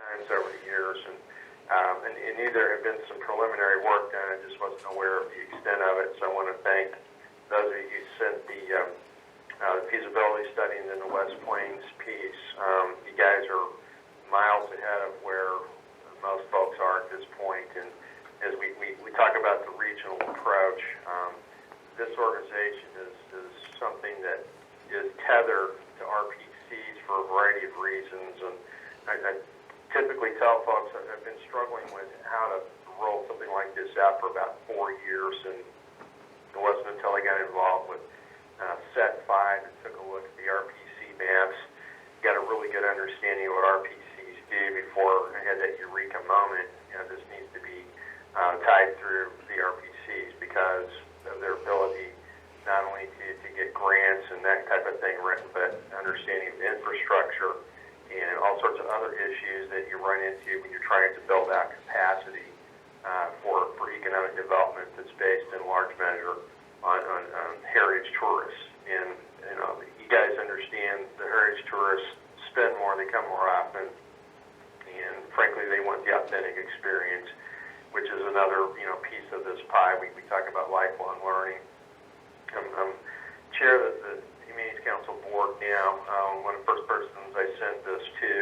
times over the years, and there had been some preliminary work done. I just wasn't aware of the extent of it, so I want to thank those of you who sent the feasibility study and then the West Plains piece. You guys are miles ahead of where most folks are at this point, and as we talk about the regional approach, this organization is something that is tethered to RPCs for a variety of reasons, and I typically tell folks that I've been struggling with how to roll something like this out for about 4 years, and it wasn't until I got involved with Set 5 and took a look at the RPC maps, got a really good understanding of what RPCs do before I had that eureka moment. This needs to be tied through the RPCs because of their ability not only to get grants and that type of thing written, but understanding of infrastructure and all sorts of other issues that you run into when you're trying to build out capacity for economic development that's based in large measure on heritage tourists. And you guys understand the heritage tourists spend more, they come more often, and frankly they want the authentic experience, which is another piece of this pie. We talk about lifelong learning. I'm chair of the Humanities Council board now. One of the first persons I sent this to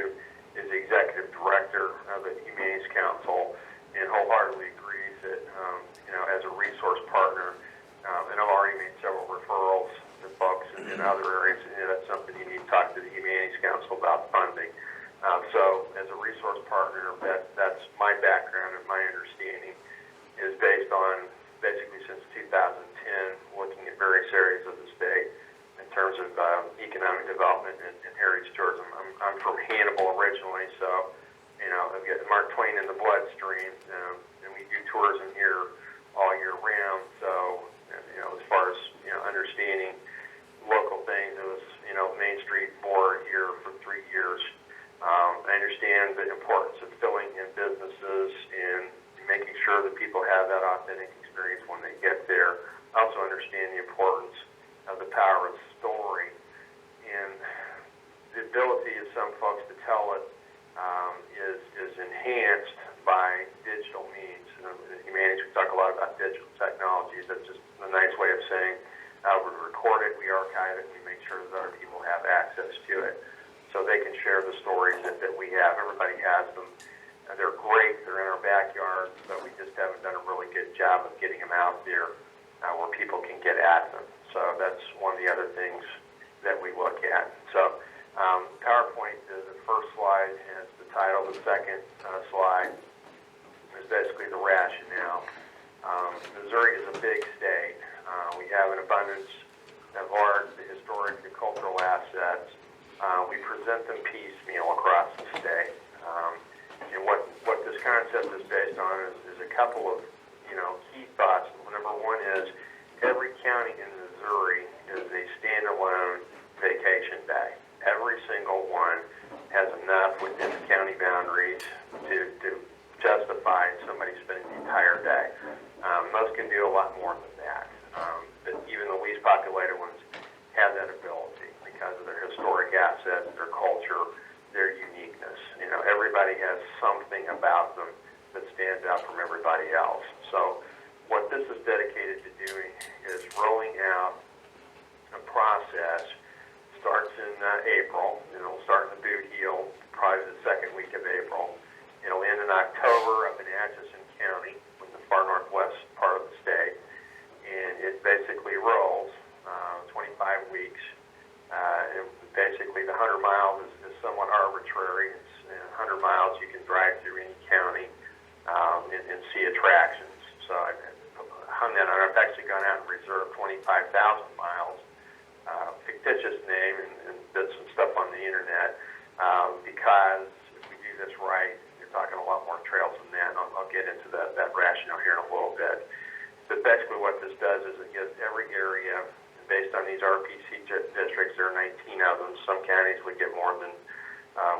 is the executive director of the Humanities Council, and wholeheartedly agrees that as a resource partner, and I've already made several referrals to folks in other areas, and that's something you need to talk to the Humanities Council about funding. So as a resource partner, that's my background and my understanding is based on basically since 2010 looking at various areas of the state in terms of economic development and heritage tourism. I'm from Hannibal originally, so I've got Mark Twain in the bloodstream, and we do tourism here all year round. So as far as understanding local things, it was Main Street board here for 3 years. I understand the importance of filling in businesses and making sure that people have that authentic experience when they get there. I also understand the importance of the power of story and the ability of some folks to tell it is enhanced by digital means. In humanities, we talk a lot about digital technologies. That's just a nice way of saying we record it, we archive it, we make sure that other people have access to it so they can share the stories that we have. Everybody has them. They're great. They're in our backyard, but we just haven't done a really good job of getting them out there where people can get at them. So that's one of the other things that we look at. So PowerPoint, the first slide has the title. The second slide is basically the rationale. Missouri is a big state. We have an abundance of art, the historic, the cultural assets. We present them piecemeal across the state. And what this concept is based on is a couple of key thoughts. Number one is every county in Missouri is a standalone vacation day. Every single one has enough within the county boundaries to justify somebody spending the entire day. Most can do a lot more than that, but even the least populated ones have that ability because of their historic assets, their culture, their uniqueness. Everybody has something about them that stands out from everybody else. So what this is dedicated to doing is rolling out a process. Starts in April, and it'll start in the Boot Heel, probably the second week of April. It'll end in October up in Atchison County, in the far northwest part of the state, and it basically rolls 25 weeks. And basically, the 100 miles is somewhat arbitrary. It's 100 miles you can drive through any county and see attractions. So I hung that on. I've actually gone out and reserved 25,000 miles, fictitious name, and did some stuff on the internet because if we do this right, you're talking a lot more trails than that. And I'll get into that rationale here in a little bit. But basically what this does is it gives every area, based on these RPC districts, there are 19 of them. Some counties would get more than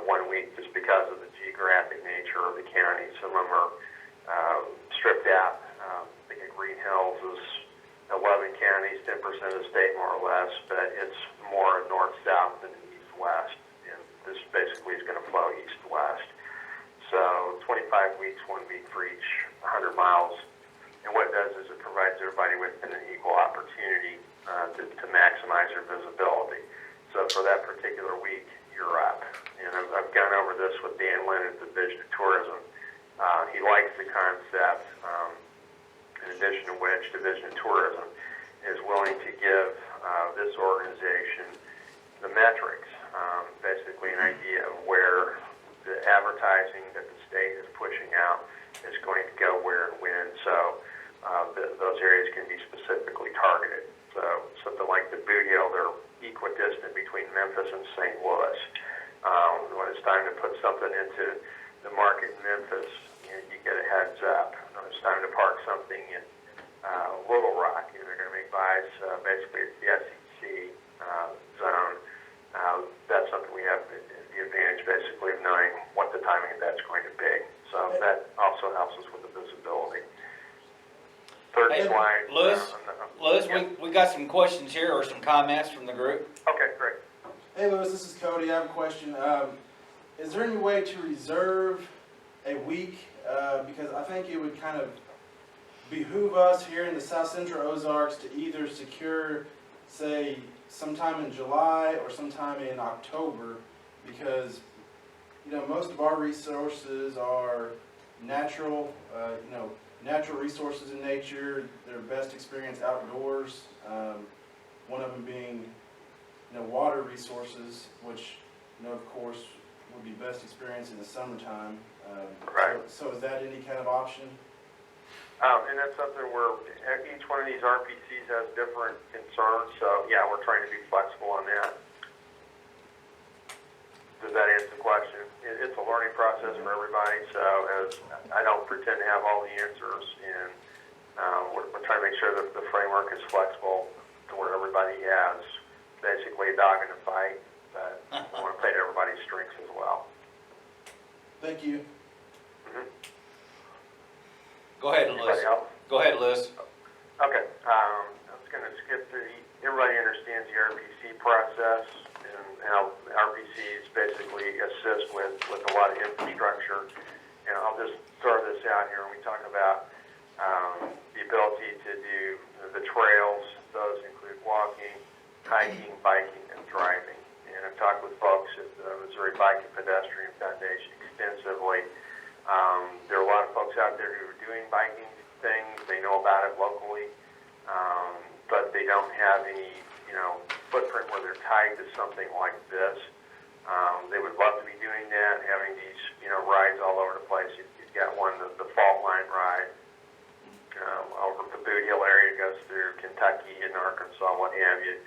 1 week just because of the geographic nature of the county. Some of them are stripped out. I think Green Hills is 11 counties, 10% of the state more or less, but it's more north-south than east-west. And this basically is going to flow east-west. weeks, 1 week for each 100 miles. And what it does is it provides everybody with an equal opportunity to maximize their visibility. So for that particular week, you're up. And I've gone over this with Dan Lynn at the Division of Tourism. He likes the concept, in addition to which Division of Tourism is willing to give this organization the metrics, basically an idea of where the advertising that the state is pushing out is going to go where and when. So those areas can be specifically targeted. So something like the Boot Hill, they're equidistant between Memphis and St. Louis. When it's time to put something into the market in Memphis, you get a heads up. When it's time to park something in Little Rock, they're going to make buys basically at the SEC zone. That's something we have the advantage basically of knowing what the timing of that's going to be. So that also helps us with the visibility. Third slide. Louis, yeah. we got some questions here or some comments from the group. Okay, great. Hey Louis, this is Cody. I have a question. Is there any way to reserve a week? Because I think it would kind of behoove us here in the South Central Ozarks to either secure, say, sometime in July or sometime in October, because most of our resources are natural, natural resources in nature. They're best experience outdoors. One of them being water resources, which of course would be best experience in the summertime. Right. So is that any kind of option? And that's something where each one of these RPCs has different concerns. So yeah, we're trying to be flexible on that. Does that answer the question? It's a learning process for everybody. So as I don't pretend to have all the answers, and we're trying to make sure that the framework is flexible to where everybody has basically a dog in the fight, but we want to play to everybody's strengths as well. Thank you. Mm-hmm. Go ahead, Louis. Anybody else? Go ahead, Louis. Okay. I was going to skip through. Everybody understands the RPC process and how RPCs basically assist with a lot of infrastructure. And I'll just throw this out here when we talk about the ability to do the trails. Those include walking, hiking, biking, and driving. And I've talked with folks at the Missouri Bike and Pedestrian Foundation extensively. There are a lot of folks out there who are doing biking things. They know about it locally, but they don't have any, footprint where they're tied to something like this. They would love to be doing that, having these, rides all over the place. You've got one, the Fault Line ride, over the Boot Hill area, goes through Kentucky and Arkansas, what have you.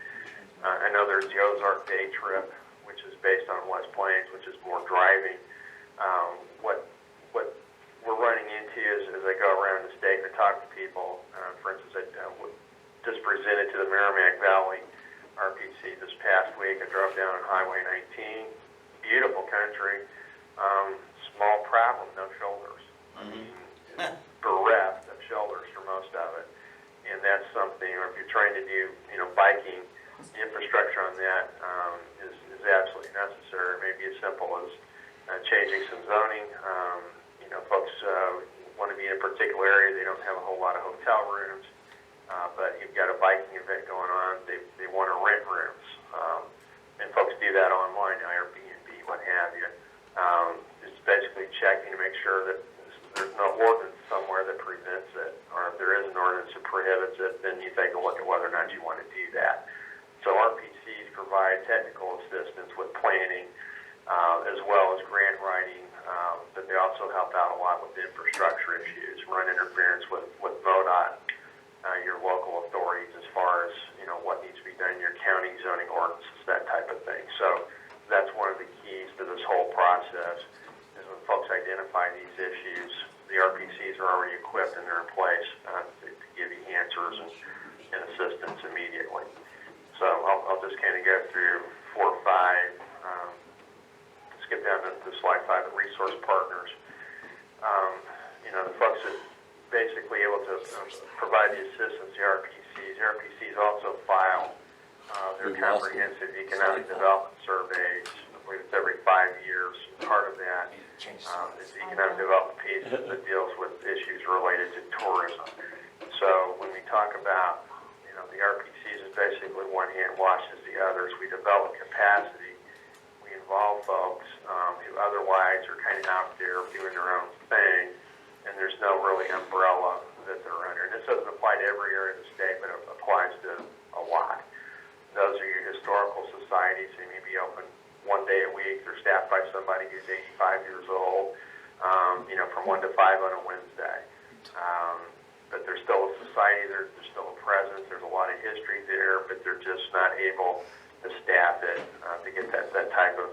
I know there's the Ozark Day Trip, which is based on West Plains, which is more driving. What we're running into is, as I go around the state and I talk to people, for instance, I just presented to the Merrimack Valley RPC this past week. I drove down on Highway 19, beautiful country, small problem, no shoulders. I mean, bereft of shoulders for most of it. And that's something, or if you're trying to do, biking, the infrastructure on that is absolutely necessary. Maybe as simple as changing some zoning. Folks want to be in a particular area. They don't have a whole lot of hotel rooms, but you've got a biking event going on. They want to rent rooms, and folks do that online, Airbnb, what have you. It's basically checking to make sure that there's no ordinance somewhere that prevents it, or if there is an ordinance that prohibits it, then you take a look at whether or not you want to do that. So RPCs provide technical assistance with planning, as well as grant writing, but they also help out a lot with infrastructure issues, run interference with MoDOT, your local authorities as far as, what needs to be done in your county zoning ordinances, that type of thing. So that's one of the keys to this whole process, is when folks identify these issues, the RPCs are already equipped and they're in place to give you answers and assistance immediately. So I'll just kind of go through 4 or 5. Skip down to slide 5, the resource partners. The folks that basically able to provide the assistance, the RPCs. The RPCs also file their comprehensive economic development surveys. I believe it's every 5 years. Part of that It's the economic development piece that deals with issues related to tourism. So when we talk about, the RPCs is basically one hand washes the others. We develop capacity. We involve folks who otherwise are kind of out there doing their own thing, and there's no really umbrella that they're under. And this doesn't apply to every area of the state, but it applies to a lot. Those are your historical societies. They may be open one day a week. They're staffed by somebody who's 85 years old, from 1 to 5 on a Wednesday. But there's still a society, there's still a presence, there's a lot of history there, but they're just not able to staff it to get that type of,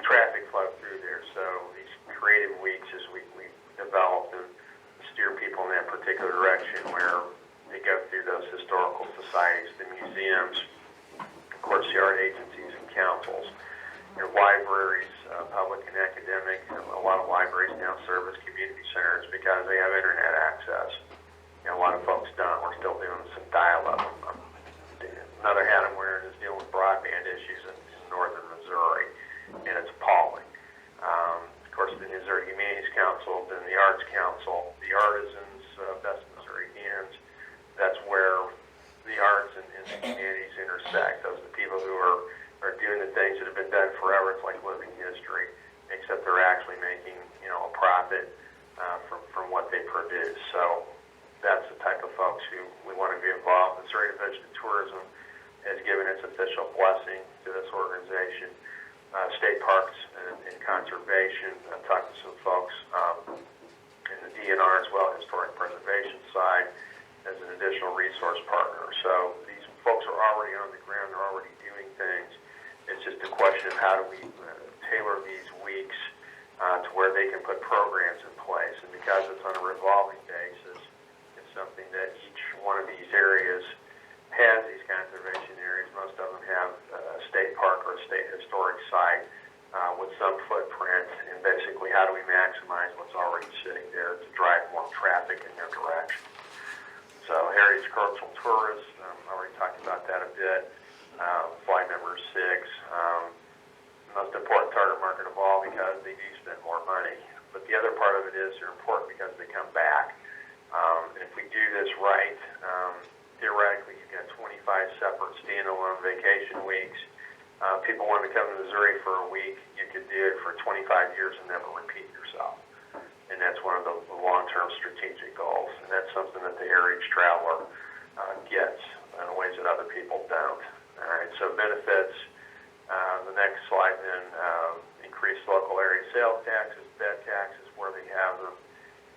traffic flow through there. So these creative weeks, as we develop and steer people in that particular direction where they go through those historical societies, the museums, of course, the art agencies and councils, your libraries, public and academic. A lot of libraries now serve as community centers because they have internet access. A lot of folks don't. We're still doing some dial-up. Another hat I'm wearing is dealing with broadband issues in northern Missouri, and it's appalling. Of course, the Missouri Humanities Council, then the Arts Council, the Artisans, Best Missouri Hands. That's where the arts and the humanities intersect. Those are the people who are doing the things that have been done forever. It's like living history, except they're actually making, a profit from what they produce. So that's the type of folks who we want to be involved. The Missouri Division of Tourism has given its official blessing to this organization. State Parks and Conservation, I've talked to some folks in the DNR as well, Historic Preservation side, as an additional resource partner. So these folks are already on the ground, they're already doing things. It's just a question of how do we tailor these weeks to where they can put programs in place. And because it's on a revolving basis, it's something that each one of these areas has, these conservation areas. Most of them have a state park or a state historic site with some footprint. And basically, how do we maximize what's already sitting there to drive more traffic in their direction? So heritage cultural tourists, I already talked about that a bit. Flight number 6, most important target market of all because they do spend more money. But the other part of it is they're important because they come back. And if we do this right, theoretically you've got 25 separate standalone vacation weeks. People want to come to Missouri for a week, you could do it for 25 years and never repeat yourself. And that's one of the long-term strategic goals. And that's something that the heritage traveler gets in ways that other people don't. All right, so benefits. The next slide then, increased local area sales taxes, bed taxes, where they have them.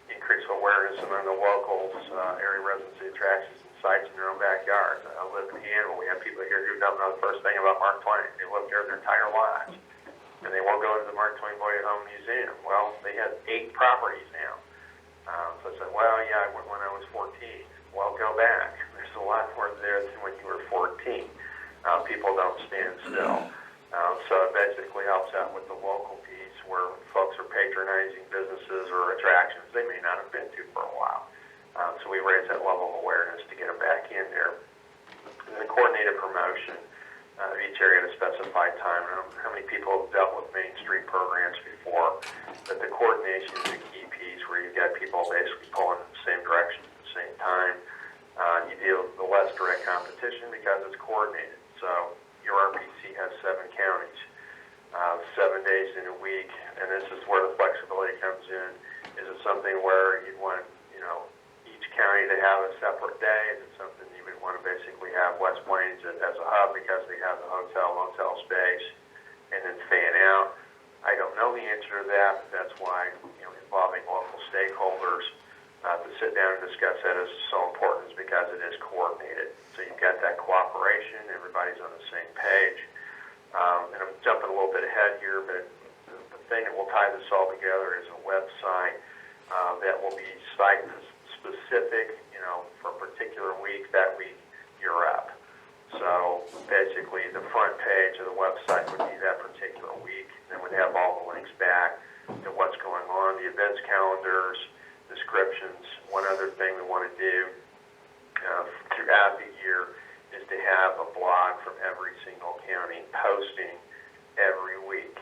Increased awareness among the locals, area residency attractions and sites in their own backyard. I live in Hannibal. We have people here who don't know the first thing about Mark Twain. They lived here their entire lives. And they won't go to the Mark Twain Boyd Home Museum. Well, they have 8 properties now. So I said, well, yeah, I went when I was 14. Well, go back. There's a lot more there than when you were 14. People don't stand still. So it basically helps out with the local piece where folks are patronizing businesses or attractions they may not have been to for a while. So we raise that level of awareness to get them back in there. And then coordinated promotion of each area at a specified time. I don't know how many people have dealt with Main Street programs before, but the coordination is a key piece where you've got people basically pulling in the same direction at the same time. You deal with the less direct competition because it's coordinated. So your RPC has 7 counties, 7 days in a week, and this is where the flexibility comes in. Is it something where you'd want, each county to have a separate day? Is it something you would want to basically have West Plains as a hub because they have the motel space and then fan out? I don't know the answer to that, but that's why, involving local stakeholders to sit down and discuss that is so important, is because it is coordinated. So you've got that cooperation, everybody's on the same page. And I'm jumping a little bit ahead here, but the thing that will tie this all together is a website that will be site specific, for a particular week. That week, you're up. So basically, the front page of the website would be that particular week, and would have all the links back to what's going on, the events calendars, descriptions. One other thing we want to do throughout the year is to have a blog from every single county posting every week.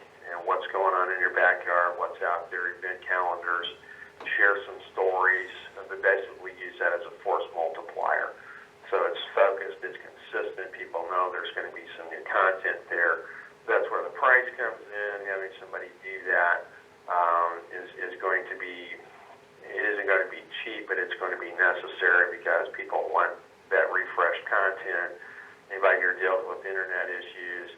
what's going on in your backyard, what's out there, event calendars, share some stories, but basically use that as a force multiplier. So it's focused, it's consistent, people know there's going to be some new content there. That's where the price comes in. Having somebody do that is going to be, it isn't going to be cheap, but it's going to be necessary because people want that refreshed content. Anybody here deals with internet issues,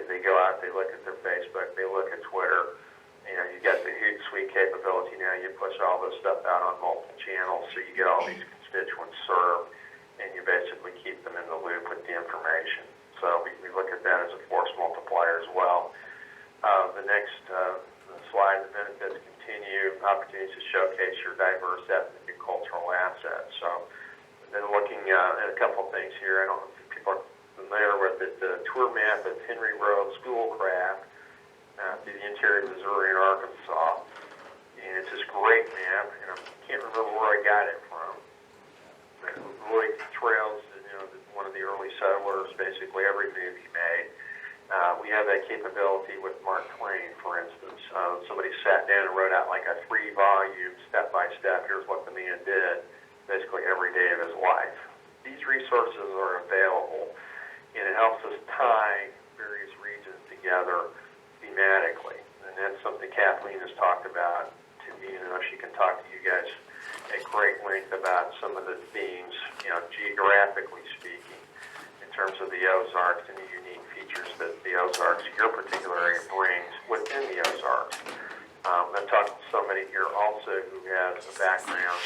they go out, they look at their Facebook, they look at Twitter. You got the Hootsuite capability now. You push all this stuff out on multiple channels, so you get all these constituents served, and you basically keep them in the loop with the information. So we look at that as a force multiplier as well. The next slide, the benefits continue, opportunities to showcase your diverse ethnic and cultural assets. So then looking at a couple things here. I don't know if people are familiar with it. The tour map of Henry Road Schoolcraft through the interior of Missouri and Arkansas. And it's this great map, and I can't remember where I got it from. But Roy trails, one of the early settlers, basically every move he made. We have that capability with Mark Twain, for instance. Somebody sat down and wrote out like a 3-volume, step-by-step, here's what the man did, basically every day of his life. These resources are available, and it helps us tie various regions together thematically, and that's something Kathleen has talked about to me. She can talk to you guys at great length about some of the themes, geographically speaking, in terms of the Ozarks and the unique features that the Ozarks, your particular area, brings within the Ozarks. I've talked to somebody here also who has a background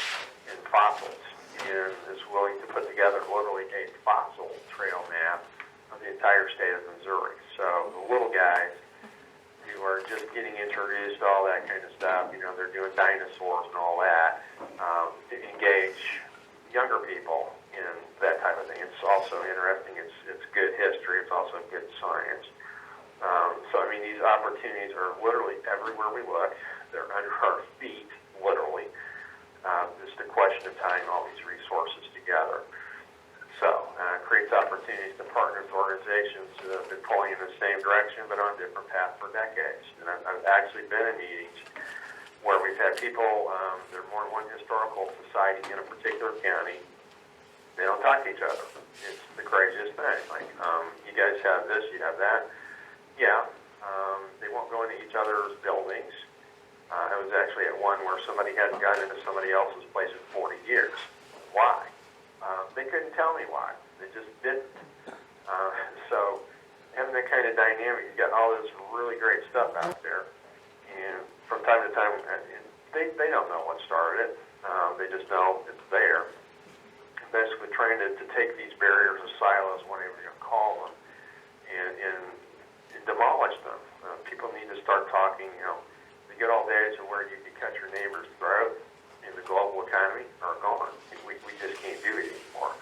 in fossils and is willing to put together literally a fossil trail map of the entire state of Missouri. So the little guys who are just getting introduced to all that kind of stuff, they're doing dinosaurs and all that, to engage younger people in that type of thing. It's also interesting. It's good history. It's also good science. These opportunities are literally everywhere we look. They're under our feet, literally. It's the question of tying all these resources together. So, creates opportunities to partner with organizations that have been pulling in the same direction but on a different path for decades. And I've actually been in meetings where we've had people, there are more than one historical society in a particular county. They don't talk to each other. It's the craziest thing. Like, you guys have this, you have that. Yeah, they won't go into each other's buildings. I was actually at one where somebody hadn't gone into somebody else's place in 40 years. Why? They couldn't tell me why. They just didn't. So having that kind of dynamic, you've got all this really great stuff out there, and from time to time, they don't know what started it. They just know it's there. Basically trying to take these barriers or silos, whatever you call them, and demolish them. People need to start talking, the good old days of where you could cut your neighbor's throat in the global economy are gone. We just can't do it anymore.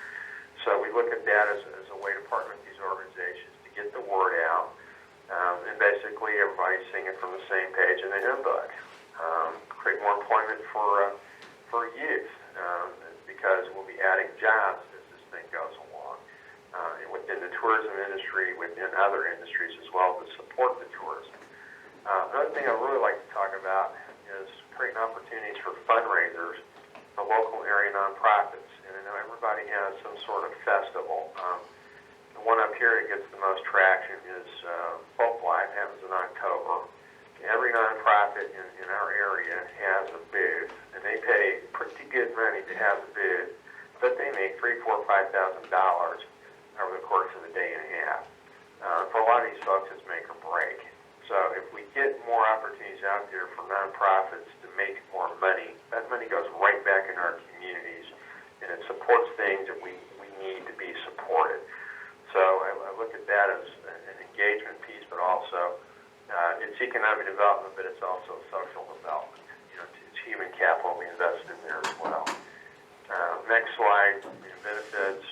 So we look at that as a way to partner with these organizations to get the word out, and basically everybody's singing from the same page in the hymn book. Create more employment for youth, because we'll be adding jobs as this thing goes along, and within the tourism industry, within other industries as well, to support the tourism. Another thing I'd really like to talk about is creating opportunities for fundraisers for local area nonprofits. And I know everybody has some sort of festival. The one up here that gets the most traction is Folk Life, happens in October. Every nonprofit in our area has a booth, and they pay pretty good money to have the booth, but they make $3,000, $4,000, $5,000 over the course of a day and a half. For a lot of these folks, it's make or break. So if we get more opportunities out there for nonprofits to make more money, that money goes right back in our communities, and it supports things that we need to be supported. So I look at that as an engagement piece, but also it's economic development, but it's also social development. It's human capital we invest in there as well. Next slide, benefits.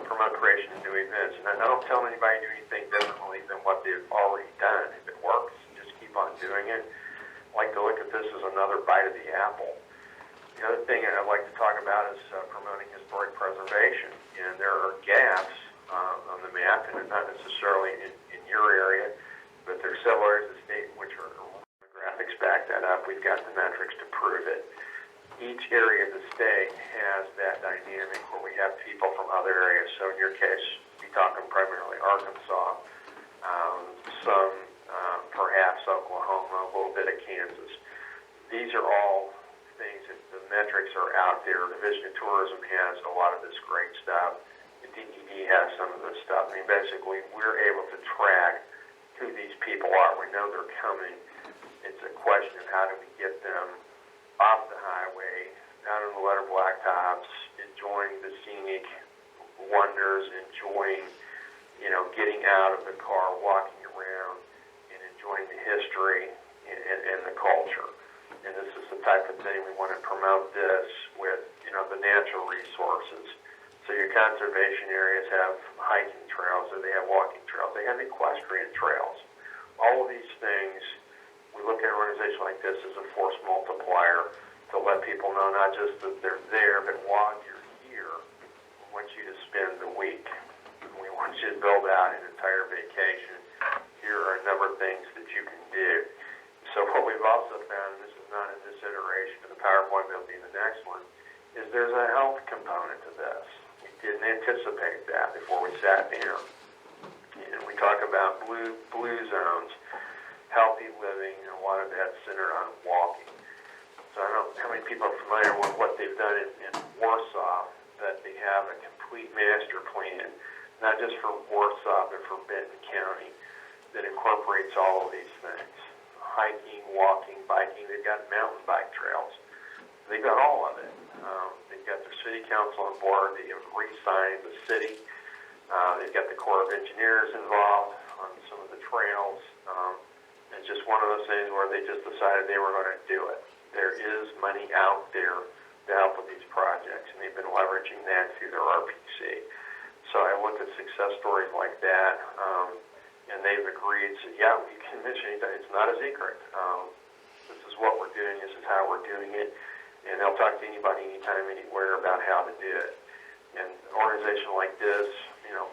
Promote creation of new events. And I don't tell anybody to do anything differently than what they've already done. If it works, just keep on doing it. I like to look at this as another bite of the apple. The other thing I'd like to talk about is promoting historic preservation. And there are gaps on the map, and not necessarily in your area, but there are several areas of the state in which are demographics back that up. We've got the metrics to prove it. Each area of the state has that dynamic where we have people from other areas. So in your case, you're talking primarily Arkansas, some perhaps Oklahoma, a little bit of Kansas. These are all things that the metrics are out there. Division of Tourism has a lot of this great stuff. The DED has some of this stuff. I mean, basically, we're able to track who these people are. We know they're coming. It's a question of how do we get them off the highway, down on the letter blacktops, enjoying the scenic wonders, enjoying, getting out of the car, walking around, and enjoying the history and the culture. And this is the type of thing we want to promote this with, the natural resources. So your conservation areas have hiking trails, or they have walking trails, they have equestrian trails. All of these things, we look at an organization like this as a force multiplier to let people know not just that they're there, but while you're here, we want you to spend the week. We want you to build out an entire vacation. Here are a number of things that you can do. So what we've also found, and this is not in this iteration, but the PowerPoint will be in the next one, is there's a health component to this. We didn't anticipate that before we sat down. And we talk about blue zones, healthy living, and a lot of that centered on walking. So I don't know how many people are familiar with what they've done in Warsaw, but they have a complete master plan, not just for Warsaw, but for Benton County, that incorporates all of these things. Hiking, walking, biking, they've got mountain bike trails. They've got all of it. They've got their city council on board. They have re-signed the city. They've got the Corps of Engineers involved on some of the trails. It's just one of those things where they just decided they were going to do it. There is money out there to help with these projects, and they've been leveraging that through their RPC. So I look at success stories like that, and they've agreed, so yeah, you can mention anything. It's not a secret. This is what we're doing. This is how we're doing it. And they'll talk to anybody, anytime, anywhere about how to do it. And an organization like this,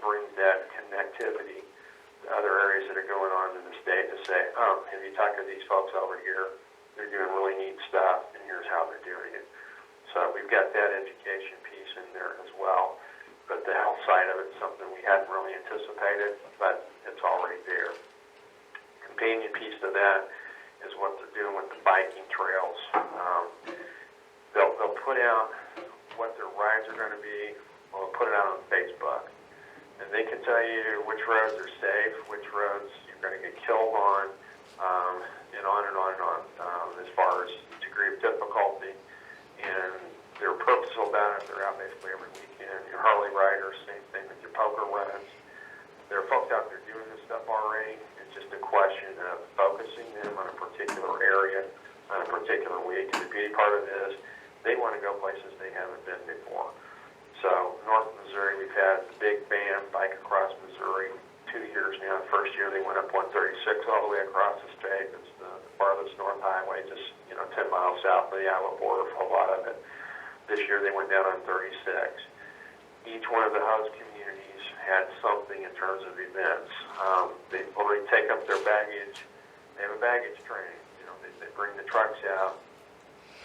brings that connectivity to other areas that are going on in the state to say, have you talked to these folks over here? They're doing really neat stuff, and here's how they're doing it. So we've got that education piece in there as well. But the health side of it is something we hadn't really anticipated, but it's already there. Companion piece to that is what they're doing with the biking trails. They'll put out what their rides are going to be. Well, they'll put it out on Facebook. And they can tell you which roads are safe, which roads you're going to get killed on, and on and on and on, as far as degree of difficulty. And they're purposeful about it. They're out basically every weekend. Your Harley riders, same thing with your poker runs. There are folks out there doing this stuff already. It's just a question of focusing them on a particular area, on a particular week. And the beauty part of it is they want to go places they haven't been before. So North Missouri, we've had the Big Band Bike Across Missouri 2 years now. The first year they went up 136 all the way across the state. It's the farthest north highway, just 10 miles south of the Iowa border for a lot of it. This year they went down on 36. Each one of the host communities had something in terms of events. They already take up their baggage. They have a baggage train. They bring the trucks out.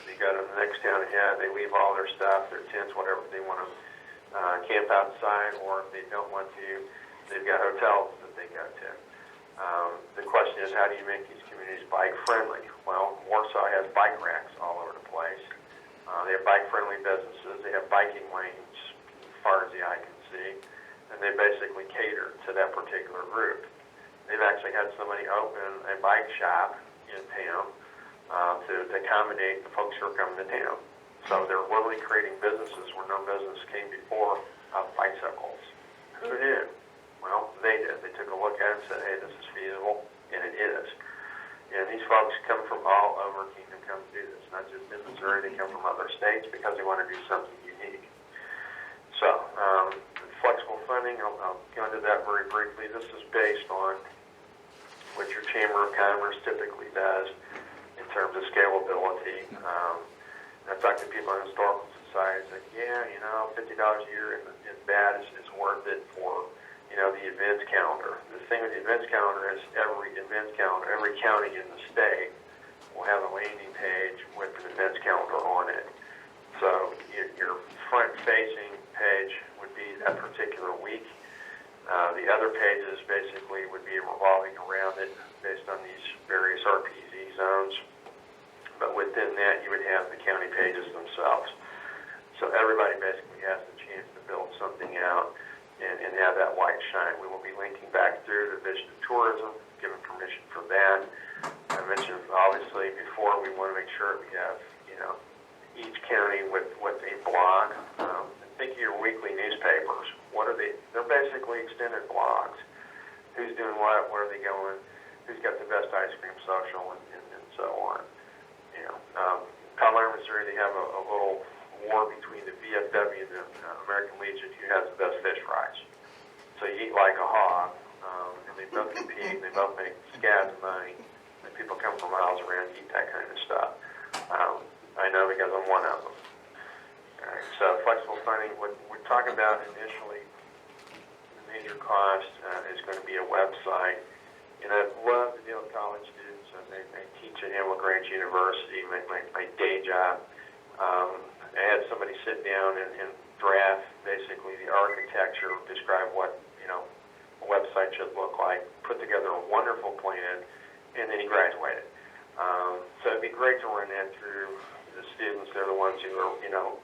They go to the next town ahead. They leave all their stuff, their tents, whatever they want to camp outside, or if they don't want to, they've got hotels that they go to. The question is, how do you make these communities bike friendly? Well, Warsaw has bike racks all over the place. They have bike-friendly businesses. They have biking lanes as far as the eye can see, and they basically cater to that particular group. They've actually had somebody open a bike shop in town to accommodate the folks who are coming to town. So they're literally creating businesses where no business came before of bicycles. Who did? Well, they did. They took a look at it and said, hey, this is feasible, and it is. And these folks come from all over Kingdom Come to do this, not just in Missouri. They come from other states because they want to do something unique. So, flexible funding, I'll go into that very briefly. This is based on what your Chamber of Commerce typically does in terms of scalability. I've talked to people in historical societies like, yeah, $50 a year isn't bad. It's worth it for, the events calendar. The thing with the events calendar is every events calendar, every county in the state will have a landing page with an events calendar on it. So your front-facing page would be that particular week. The other pages basically would be revolving around it based on these various RPZ zones. But within that, you would have the county pages themselves. So everybody basically has the chance to build something out and have that light shine. We will be linking back through the Vision of Tourism, given permission for that. I mentioned, obviously, before, we want to make sure we have, each county with a blog. Think of your weekly newspapers. What are they? They're basically extended blogs. Who's doing what? Where are they going? Who's got the best ice cream social, and so on. Colorado, Missouri, they have a little war between the VFW and the American Legion who has the best fish fries. So you eat like a hog, and they both compete, and they both make scads of money, and people come from miles around to eat that kind of stuff. I know because I'm one of them. All right, so flexible funding, what we're talking about initially, the major cost is going to be a website. And I love to deal with college students. I teach at Hamilton Grange University, my day job. I had somebody sit down and draft basically the architecture, describe what a website should look like, put together a wonderful plan, and then he graduated. So it'd be great to run that through the students. They're the ones who are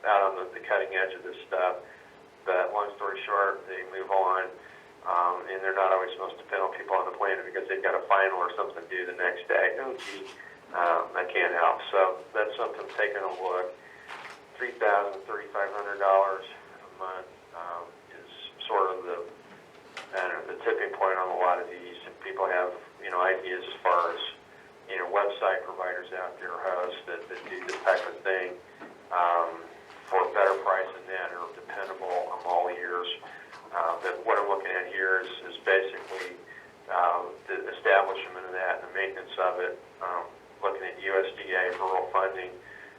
out on the cutting edge of this stuff. But long story short, they move on, and they're not always supposed to depend on people on the planet because they've got a final or something to do the next day. Oh, gee, that can't help. So that's something taking a look. $3,000, $3,500 a month is sort of the tipping point on a lot of these. And people have ideas as far as website providers out there, hosts that do this type of thing for a better price than that, or dependable. I'm all ears. But what I'm looking at here is basically the establishment of that and the maintenance of it. Looking at USDA rural funding,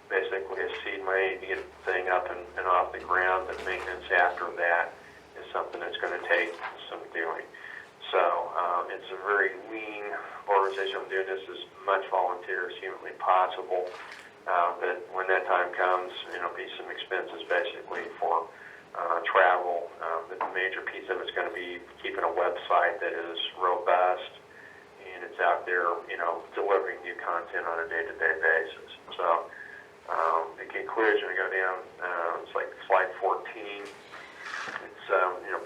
basically a seed money to get the thing up and off the ground. The maintenance after that is something that's going to take some doing. So it's a very lean organization. I'm doing this as much volunteer as humanly possible. But when that time comes, there'll be some expenses basically for travel. The major piece of it's going to be keeping a website that is robust and it's out there, delivering new content on a day-to-day basis. So the conclusion, I go down, it's like slide 14. It's,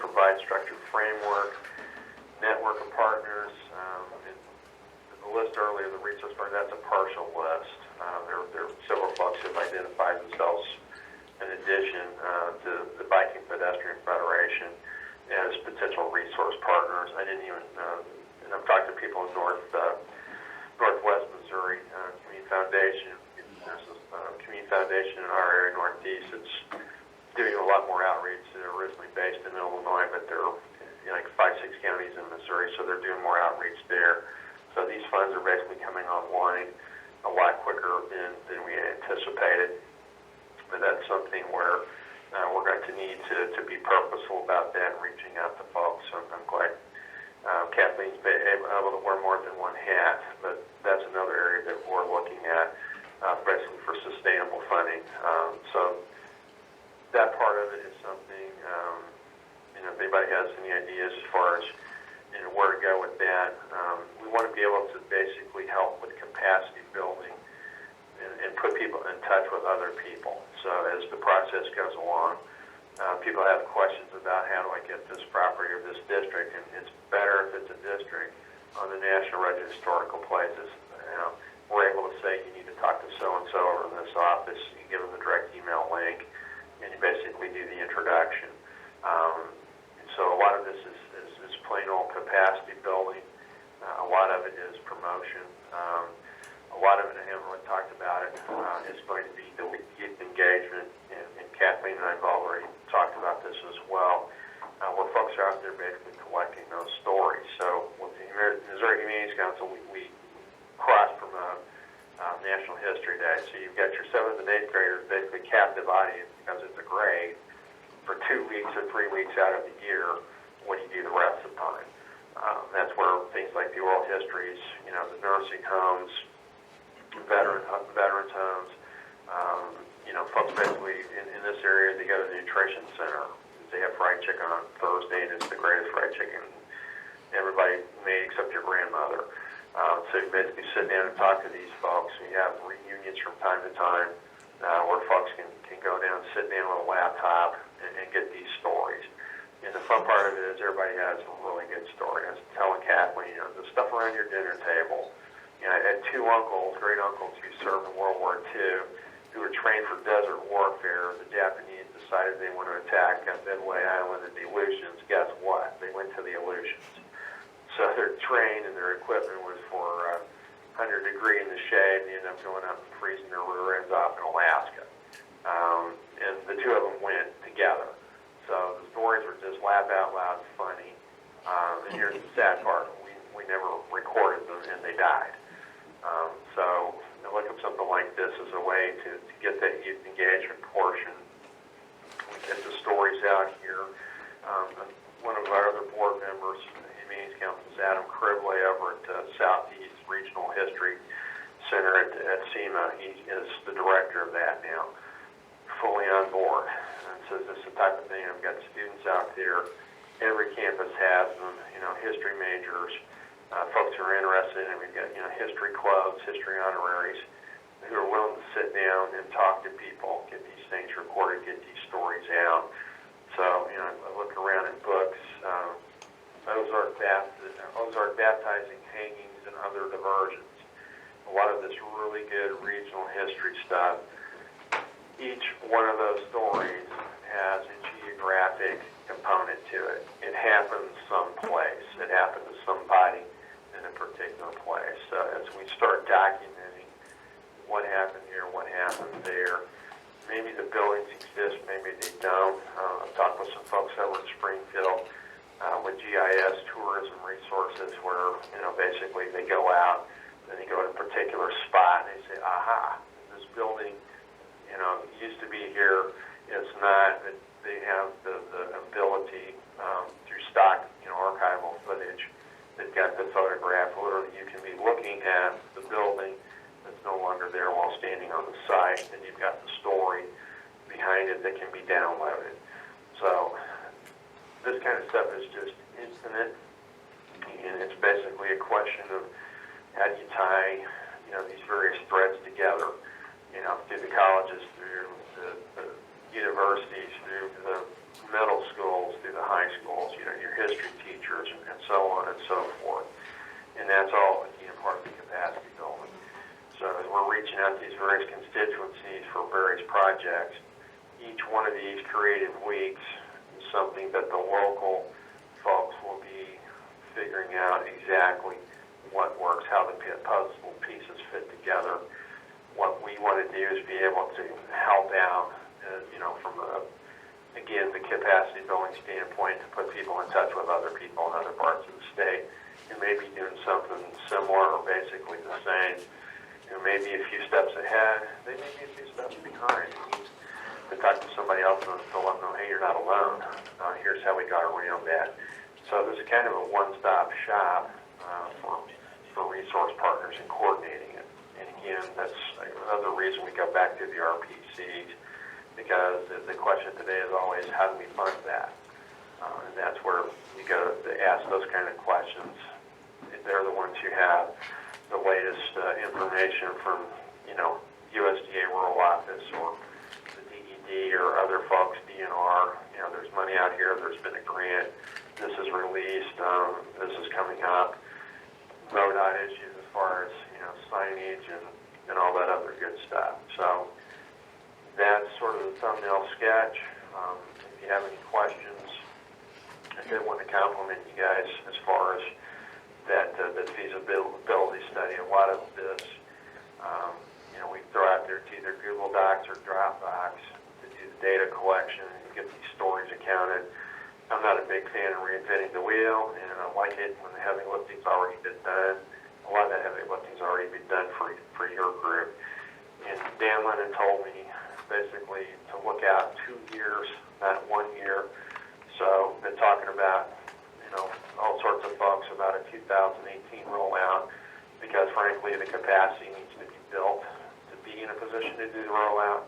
provide structured framework, network of partners. And the list earlier, the resource part, that's a partial list. There are several folks who have identified themselves in addition to the Biking Pedestrian Federation as potential resource partners. I didn't even, and I've talked to people in Northwest Missouri, Community Foundation. There's a community foundation in our area, Northeast, that's doing a lot more outreach. They're originally based in Illinois, but they're like 5-6 counties in Missouri, so they're doing more outreach there. So these funds are basically coming online a lot quicker than we anticipated. But that's something where we're going to need to be purposeful about that and reaching out to folks. So I'm glad Kathleen's been able to wear more than one hat, but that's another area that we're looking at, basically for sustainable funding. So that part of it is something, if anybody has any ideas as far as where to go with that, we want to be able to basically help with capacity building and put people in touch with other people. So as the process goes along, people have questions about how do I get this property or this district, and it's better if it's a district on the National Register of Historical Places. We're able to say you need to talk to so-and-so over in this office. You give them the direct email link, and you basically do the introduction. So a lot of this is plain old capacity building. A lot of it is promotion. A lot of it, I haven't really talked about it, is going to be the youth engagement, and Kathleen and I have already talked about this as well, where folks are out there basically collecting those stories. So with the Missouri Communities Council, we cross-promote National History Day. So you've got your 7th and 8th graders, basically captive audience because it's a grade, for 2 weeks or 3 weeks out of the year, what do you do the rest of the time? That's where things like the oral histories, you know, the nursing homes, veterans homes, you know, folks basically in this area, they go to the nutrition center. They have fried chicken on Thursday, and it's the greatest fried chicken everybody made except your grandmother. So you basically sit down and talk to these folks. We have reunions from time to time where folks can go down, sit down with a laptop, and get these stories. And the fun part of it is everybody has a really good story. I was telling Kathleen, you know, the stuff around your dinner table. You know, I had two uncles, great uncles, who served in World War II, who were trained for desert warfare. The Japanese decided they want to attack Midway Island and the Aleutians. Guess what? They went to the Aleutians. So their train and their equipment was for 100 degree in the shade, and they ended up going up and freezing their rear ends off in Alaska. And the two of them went together. So the stories were just laugh out loud funny. And here's the sad part. We never recorded them, and they died. So look at something like this as a way to get that youth engagement portion. We get the stories out here. One of our other board members, Humanities Council, is Adam Cribley over at Southeast Regional History Center at SEMA. He is the director of that now, fully on board. And so this is the type of thing. I've got students out there. Every campus has them, you know, history majors, folks who are interested in it. We've got, you know, history clubs, history honoraries, who are willing to sit down and talk to people, get these things recorded, get these stories out. So, you know, I look around at books, Ozark baptizing hangings and other diversions. A lot of this really good regional history stuff. Each one of those stories has a geographic component to it. It happened someplace. It happened to somebody in a particular place. So as we start documenting what happened here, what happened there, maybe the buildings exist, maybe they don't. I've talked with some folks over in Springfield with GIS tourism resources where, you know, basically they go out and they go to a particular spot and they say, aha, this building, you know, used to be here. It's not. They have the ability through stock, you know, archival footage. They've got the photograph. Literally, you can be looking at the building that's no longer there while standing on the site, and you've got the story behind it that can be downloaded. So this kind of stuff is just infinite, and it's basically a question of how do you tie, you know, these various threads together, you know, through the colleges, through the universities, through the middle schools, through the high schools, you know, your history teachers, and so on and so forth. And that's all, again, part of the capacity building. So as we're reaching out to these various constituencies for various projects, each one of these creative weeks is something that the local folks will be figuring out exactly what works, how the puzzle pieces fit together. What we want to do is be able to help out, you know, from again, the capacity building standpoint, to put people in touch with other people in other parts of the state who may be doing something similar or basically the same. You know, maybe a few steps ahead, they may be a few steps behind. To talk to somebody else and to let them know, hey, you're not alone. Here's how we got around that. So there's kind of a one-stop shop for resource partners in coordinating it. And again, that's another reason we go back to the RPCs, because the question today is always, how do we fund that? And that's where you go to ask those kind of questions. They're the ones who have the latest information from, you know, USDA Rural Office or the DED or other folks, DNR. You know, there's money out here. There's been a grant. This is released. This is coming up. MoDOT issues as far as, you know, signage and all that other good stuff. So that's sort of the thumbnail sketch. If you have any questions, I did want to compliment you guys as far as that the feasibility study. A lot of this, you know, we throw out there to either Google Docs or Dropbox to do the data collection and get these stories accounted. I'm not a big fan of reinventing the wheel, and I like it when the heavy lifting's already been done. A lot of that heavy lifting's already been done for your group. And Dan Lennon told me basically to look out 2 years, not 1 year. So been talking about frankly, the capacity needs to be built to be in a position to do the rollout.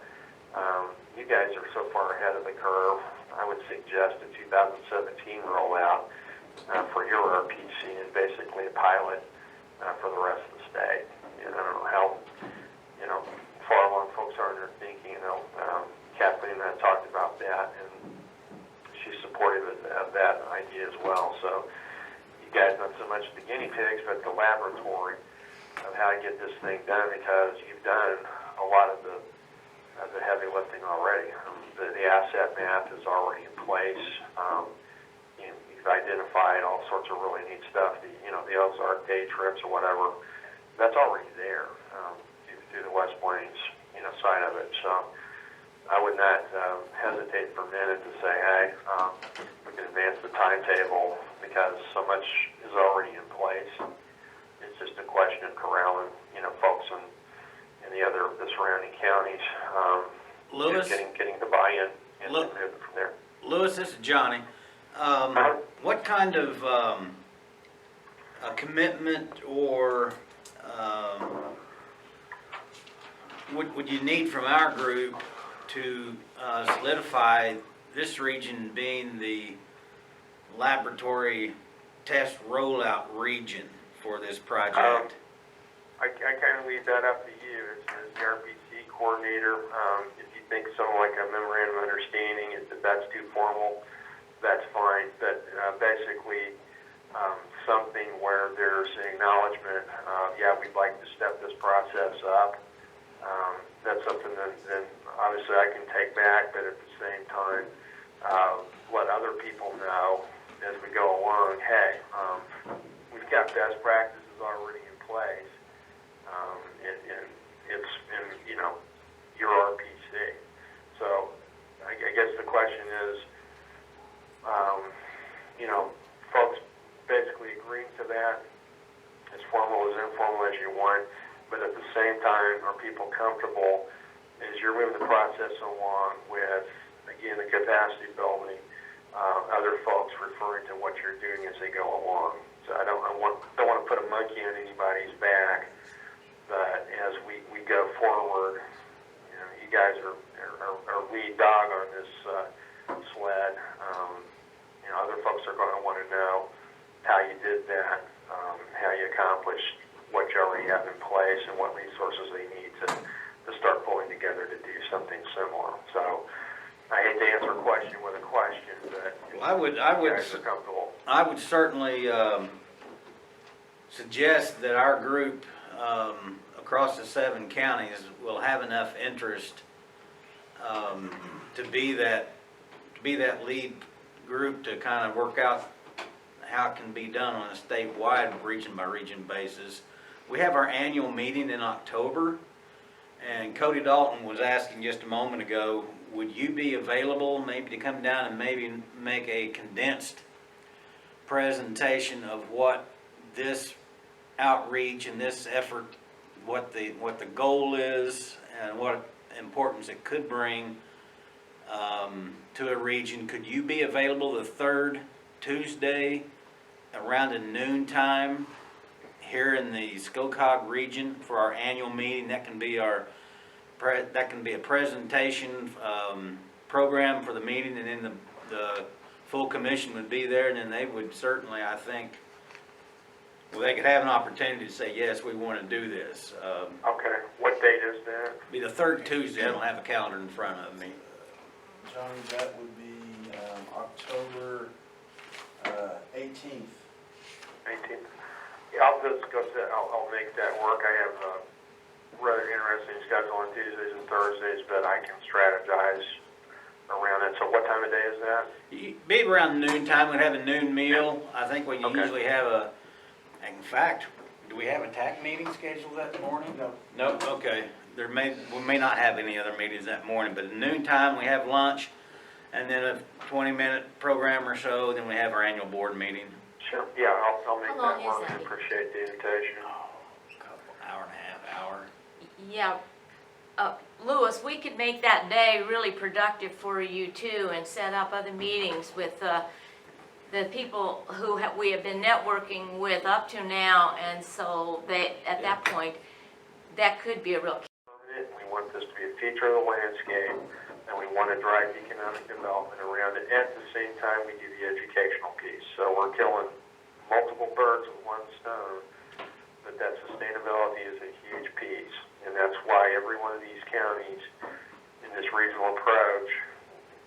You guys are so far ahead of the curve. I would suggest a 2017 rollout for your RPC is basically a pilot for the rest of the state. And I don't know how, far along folks are in their thinking. Kathleen and I talked about that, and she's supportive of that idea as well. So you guys, not so much the guinea pigs, but the laboratory of how to get this thing done, because you've done a lot of the heavy lifting already. The asset map is already in place. You've identified all sorts of really neat stuff. The Ozark day trips or whatever, that's already there through the West Plains, side of it. So I would not hesitate for a minute to say, hey, we can advance the timetable because so much is already in place. It's just a question of corralling, folks in the surrounding counties. Lewis? Getting the buy-in and Look- moving from there. Lewis, this is Johnny. What kind of a commitment or would you need from our group to solidify this region being the laboratory test rollout region for this project? I kind of leave that up to you as the RPC coordinator. If you think something like a memorandum of understanding, if that's too formal, that's fine. But basically, something where there's an acknowledgement of, yeah, we'd like to step this process up. That's something that then obviously I can take back, but at the same time, let other people know as we go along, hey, we've got best practices already in place, and it's in, your RPC. So I guess the question is, folks basically agreeing to that, as formal as informal as you want, but at the same time, are people comfortable as you're moving the process along with, again, the capacity building, other folks referring to what you're doing as they go along. So I don't want to put a monkey on anybody's back, but as we go forward, you guys are lead dog on this sled. Other folks are going to want to know how you did that, how you accomplished what you already have in place, and what resources they need to start pulling together to do something similar. So I hate to answer a question with a question, but Well, you guys are comfortable. I would certainly suggest that our group across the 7 counties will have enough interest to be that lead group to kind of work out how it can be done on a statewide, region by region basis. We have our annual meeting in October, and Cody Dalton was asking just a moment ago, would you be available maybe to come down and maybe make a condensed presentation of what this outreach and this effort, what the goal is and what importance it could bring to a region? Could you be available the 3rd Tuesday around noon time here in the Skowcog region for our annual meeting? That can be a presentation program for the meeting, and then the full commission would be there, and then they would certainly, I think, they could have an opportunity to say, yes, we want to do this. Okay. What date is that? Be the 3rd Tuesday. I don't have a calendar in front of me. Johnny, that would be October 18th. 18th. Yeah, I'll discuss that. I'll make that work. I have a rather interesting schedule on Tuesdays and Thursdays, but I can strategize around it. So what time of day is that? Be around noon time. We'd have a noon meal. I think we Okay. usually have in fact, do we have a TAC meeting scheduled that morning? No. No, okay. We may not have any other meetings that morning, but at noon time we have lunch, and then a 20-minute program or so, then we have our annual board meeting. Sure. Yeah, I'll make How long that is work. I that? appreciate the invitation. Hour and a half, hour. Yeah, Lewis, we could make that day really productive for you too and set up other meetings with the people who we have been networking with up to now, and so they, at that point, that could be a real. permanent. We want this to be a feature of the landscape, and we want to drive economic development around it. At the same time, we do the educational piece. So we're killing multiple birds with one stone, but that sustainability is a huge piece. And that's why every one of these counties in this regional approach,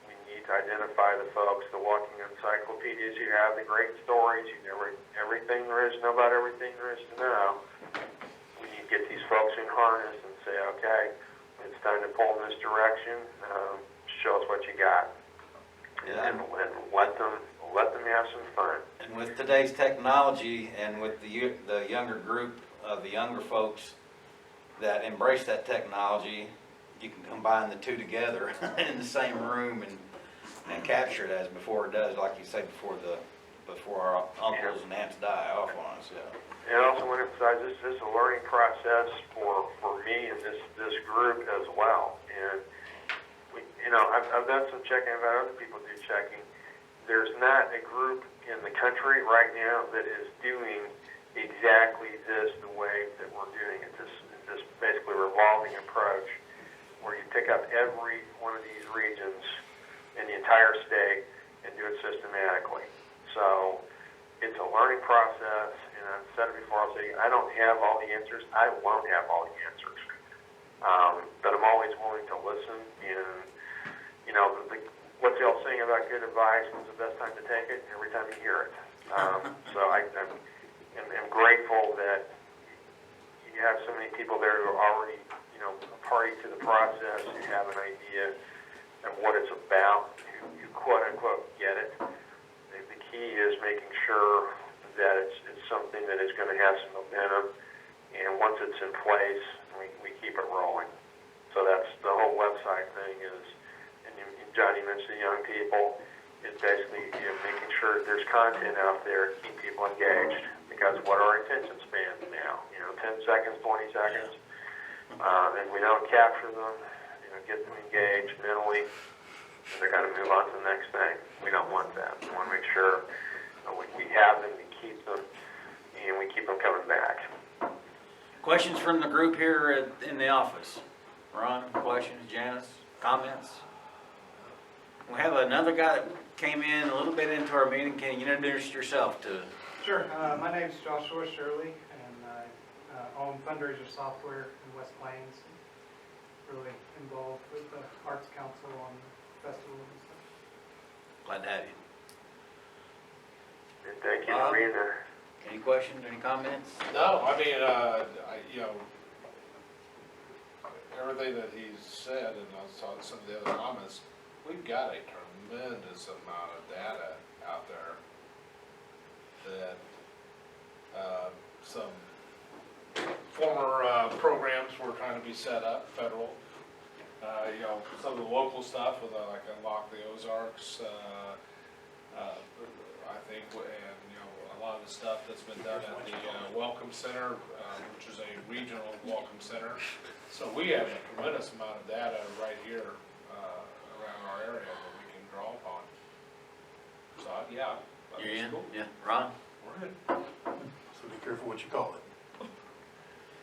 we need to identify the folks, the walking encyclopedias you have, the great stories, you know everything there is to know about everything there is to know. We need to get these folks in harness and say, okay, it's time to pull in this direction. Show us what you got, Yeah. and let them have some fun. And with today's technology and with the younger group of the younger folks that embrace that technology, you can combine the two together in the same room and capture it as before it does, like you say, before our uncles and aunts die off on us. Yeah. And I also want to emphasize this is a learning process for me and this group as well. And I've done some checking. I've had other people do checking. There's not a group in the country right now that is doing exactly this the way that we're doing it. This basically revolving approach, where you pick up every one of these regions in the entire state and do it systematically. So it's a learning process, and I've said it before, I'll say, I don't have all the answers. I won't have all the answers. But I'm always willing to listen, and, what's the old saying about good advice? When's the best time to take it? Every time you hear it. So I'm grateful that you have so many people there who are already, a party to the process, who have an idea of what it's about, who quote-unquote get it. The key is making sure that it's something that is going to have some momentum, and once it's in place, we keep it rolling. So that's the whole website thing is, and Johnny mentioned the young people, is basically making sure there's content out there to keep people engaged, because what are our attention spans now? 10 seconds, 20 seconds. If we don't capture them, get them engaged mentally, they're going to move on to the next thing. We don't want that. We want to make sure we have them, we keep them, and we keep them coming back. Questions from the group here in the office? Ron, questions? Janice, comments? We have another guy that came in a little bit into our meeting. Can you introduce yourself to? Sure. My name is Joshua Shirley, and I own fundraiser software in West Plains. Really involved with the Arts Council on the festival and stuff. Glad to have you. And thank you Bob? for being there. Any questions, any comments? No, I mean, everything that he's said, and I saw some of the other comments, we've got a tremendous amount of data out there that some former programs were trying to be set up, federal. Some of the local stuff with like Unlock the Ozarks, I think, and a lot of the stuff that's been done at the Welcome Center, which is a regional Welcome Center. So we have a tremendous amount of data right here around our area that we can draw upon. So yeah, You're in? cool. Yeah. Ron? We're in. So be careful what you call it.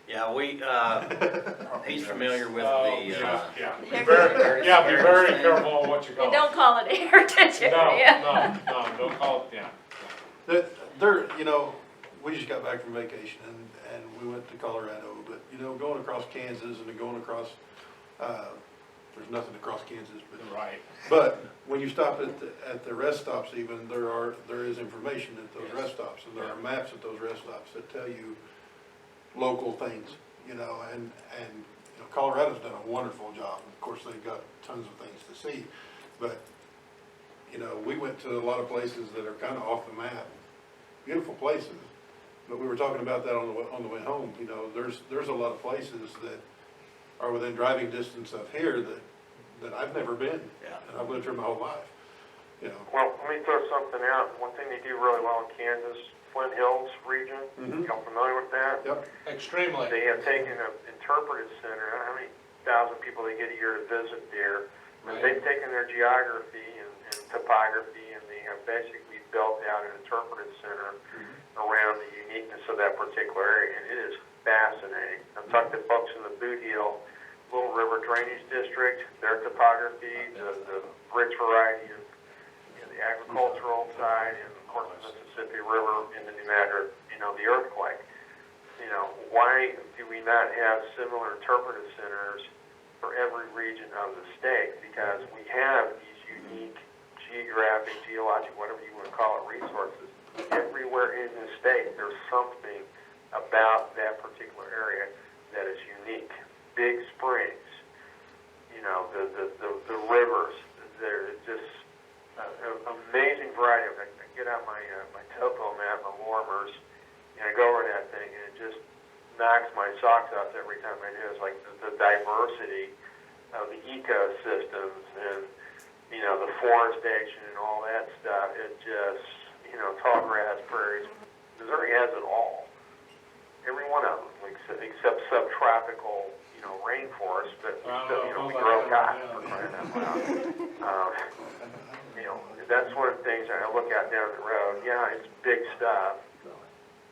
Yeah, he's familiar with Oh, the, yeah. Be Heritage. very careful on what you call And it. don't call it a heritage area. No, don't call it, We just got back from vacation and we went to Colorado, but going across Kansas and going across, there's nothing across Kansas, Right. but when you stop at the rest stops even, there is information at those Yes. rest stops, and there are maps at those rest stops that tell you local things, and Colorado's done a wonderful job. Of course, they've got tons of things to see, but we went to a lot of places that are kind of off the map, beautiful places. But we were talking about that on the way home. There's a lot of places that are within driving distance of here that I've never been, Yeah. and I've lived here my whole life. Well, let me throw something out. One thing they do really well in Kansas, Flint Hills region, Mhm. y'all familiar with that? Yep. Extremely. They have taken an interpretive center. I don't know how many thousand people they get a year to visit there. But Right. they've taken their geography and topography, and they have basically built out an interpretive center around the uniqueness of that particular area, and it is fascinating. I've talked to folks in the Boot Heel Little River Drainage District, their topography, the rich variety of the agricultural side, and of course the Mississippi River in the New Madrid, the earthquake. Why do we not have similar interpretive centers for every region of the state? Because we have these unique geographic, geologic, whatever you want to call it, resources. Everywhere in the state, there's something about that particular area that is unique. Big springs, the rivers, there's just an amazing variety of it. I get out my topo map, my Warmers, and I go over that thing, and it just knocks my socks off every time I do. It's like the diversity of the ecosystems and, the forestation and all that stuff. It just, tall grass, prairies. Missouri has it all. Every one of them, except subtropical, rainforest, but we grow cotton for crying out loud. That's one of the things I look at down the road. Yeah, it's big stuff.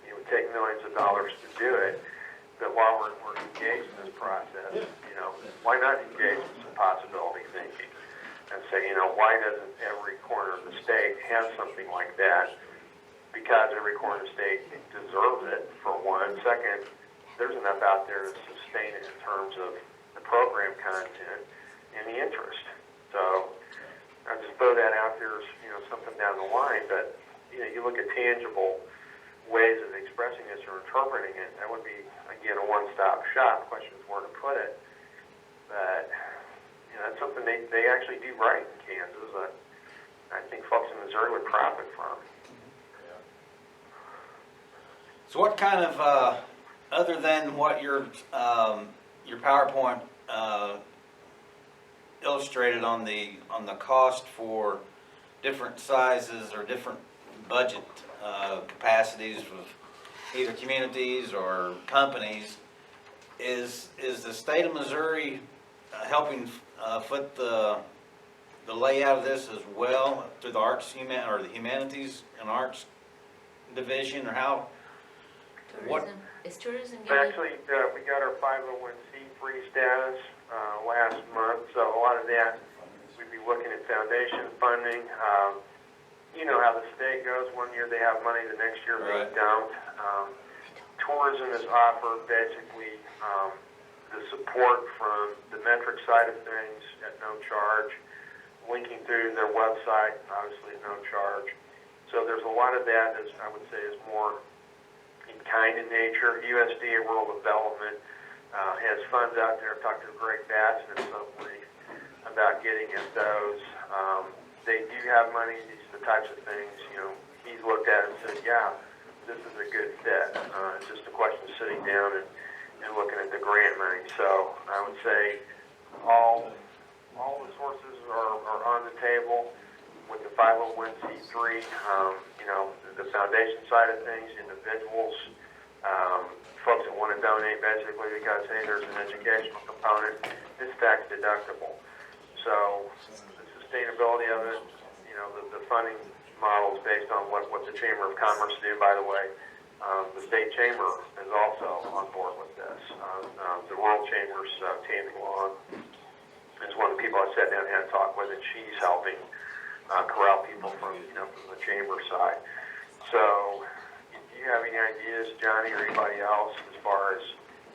It would take millions of dollars to do it, but while we're engaged in this process, why not engage in some possibility thinking and say, why doesn't every corner of the state have something like that? Because every corner of the state deserves it, for one. Second, there's enough out there to sustain it in terms of the program content and the interest. So I just throw that out there as, something down the line. But, you look at tangible ways of expressing this or interpreting it, that would be, again, a one-stop shop. The question is where to put it. But, that's something they actually do right in Kansas. I think folks in Missouri would profit from. So what kind of, other than what your PowerPoint illustrated on the cost for different sizes or different budget capacities of either communities or companies, is the state of Missouri helping foot the layout of this as well through the arts or the humanities and arts division, or how? What? Tourism, is tourism getting? Actually, we got our 501c3 status last month, so a lot of that, we'd be looking at foundation funding. You know how the state goes. One year they have money, the next year they don't. Tourism is offered basically the support from the metric side of things at no charge, linking through their website, obviously at no charge. So there's a lot of that, as I would say, is more in kind in nature. USDA Rural Development has funds out there. I've talked to Greg Batson at some point about getting at those. They do have money. These are the types of things, he's looked at and said, yeah, this is a good fit. It's just a question of sitting down and looking at the grant money. So I would say all the sources are on the table with the 501c3. The foundation side of things, individuals, folks that want to donate basically because, hey, there's an educational component, it's tax deductible. So the sustainability of it, the funding model is based on what the Chamber of Commerce do, by the way. The state chamber is also on board with this. The Rural Chamber's Tammy Long is one of the people I sat down and had a talk with, and she's helping corral people from the chamber side. So, do you have any ideas, Johnny, or anybody else, as far as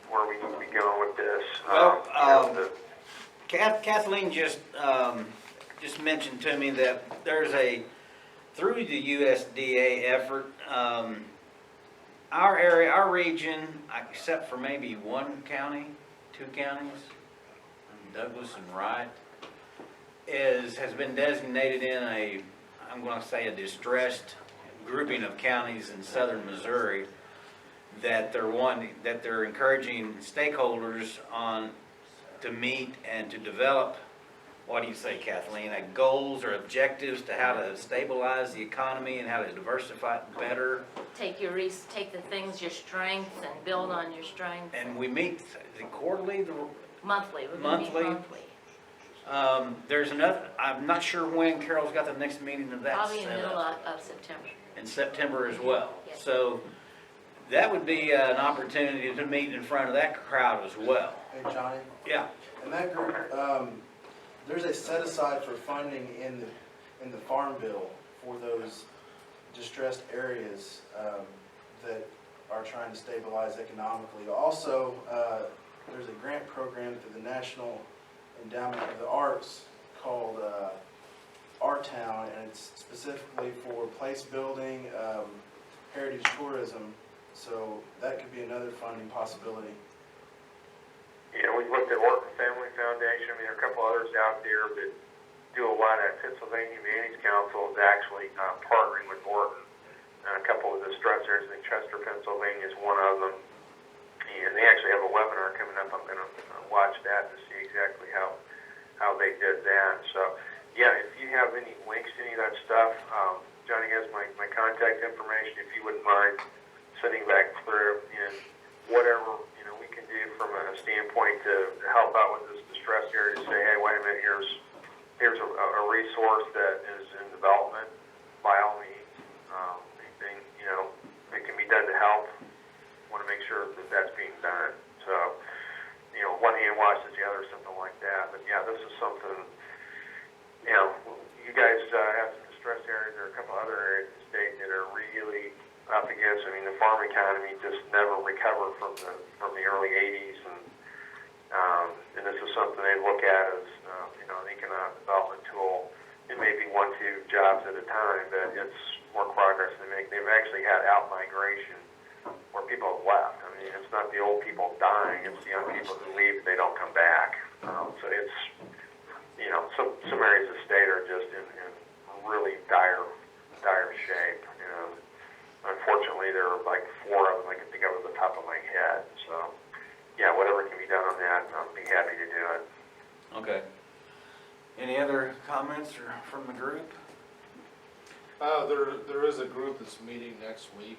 where we need to be going with this? Well, Kathleen just mentioned to me that there's through the USDA effort, our area, our region, except for maybe two counties, Douglas and Wright, has been designated in I'm going to say a distressed grouping of counties in southern Missouri that they're encouraging stakeholders to meet and to develop, what do you say, Kathleen, goals or objectives to how to stabilize the economy and how to diversify it better. Take the things, your strengths, and build on your strengths. And we meet quarterly, Monthly, we're gonna meet Monthly? monthly. There's another, I'm not sure when Carol's got the next meeting of that Probably in the set middle up. of September. In September as well. Yes. So that would be an opportunity to meet in front of that crowd as well. Hey, Johnny, Yeah, in that group, there's a set aside for funding in the farm bill for those distressed areas, that are trying to stabilize economically. Also, there's a grant program through the National Endowment of the Arts called, Our Town, and it's specifically for place building, heritage tourism, so that could be another funding possibility. You know, we've looked at Orton Family Foundation. I mean, there are a couple others out there that do a lot. Of Pennsylvania Humanities Council is actually partnering with Orton. A couple of the distress areas, I think Chester, Pennsylvania is one of them. And they actually have a webinar coming up. I'm going to watch that to see exactly how they did that. So, yeah, if you have any links to any of that stuff, Johnny has my contact information. If you wouldn't mind sending back through, and whatever we can do from a standpoint to help out with this distress area, to say, hey, wait a minute, here's a resource that is in development. By all means, anything that can be done to help. Want to make sure that that's being done. So, one hand washes the other, something like that. But yeah, this is something. You guys have some distressed areas. There are a couple other areas in the state that are really up against. I mean, the farm economy just never recovered from the early '80s, and this is something they look at as an economic development tool. It may be 1-2 jobs at a time, but it's more progress they make. They've actually had out migration where people have left. I mean, it's not the old people dying; it's the young people who leave. They don't come back. So it's some areas of the state are just in really dire shape. Unfortunately, there are like 4 of them I can think of at the top of my head. So, yeah, whatever can be done on that, I'll be happy to do it. okay. Any other comments from the group? There is a group that's meeting next week,